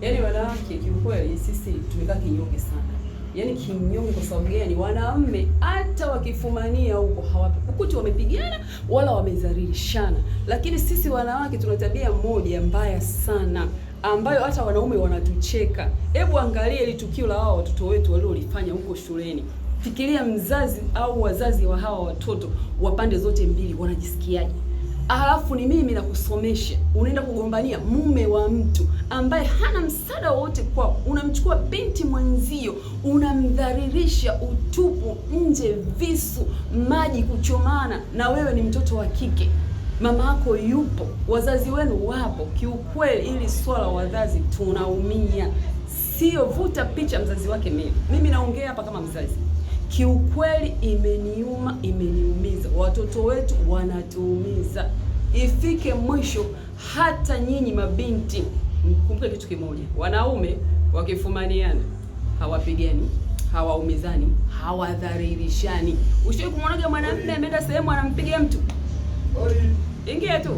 Yaani wanawake kiukweli sisi tumekaa kinyonge sana. Yaani kinyonge kwa sababu gani? Wanaume hata wakifumania huko hawakuti wamepigana wala wamezalilishana. Lakini sisi wanawake tuna tabia moja mbaya sana ambayo hata wanaume wanatucheka. Hebu angalia ile tukio la hao watoto wetu waliolifanya huko shuleni. Fikiria mzazi au wazazi wa hawa watoto wa pande zote mbili wanajisikiaje? Alafu ni mimi nakusomesha, unaenda kugombania mume wa mtu ambaye hana msaada wowote kwako. Unamchukua binti mwenzio, unamdhalilisha, utupu nje, visu, maji kuchomana, na wewe ni mtoto wa kike. Mama yako yupo, wazazi wenu wapo. Kiukweli ili swala wazazi tunaumia. Sio vuta picha mzazi wake mimi naongea hapa kama mzazi. Kiukweli imeniuma, imeniumiza. Watoto wetu wanatuumiza. Ifike mwisho hata nyinyi mabinti mkumbuke kitu kimoja. Wanaume wakifumaniana hawapigani, hawaumizani, hawadhalilishani. Ushawahi kumwona mwanamume ameenda sehemu anampiga mtu? Ingia tu.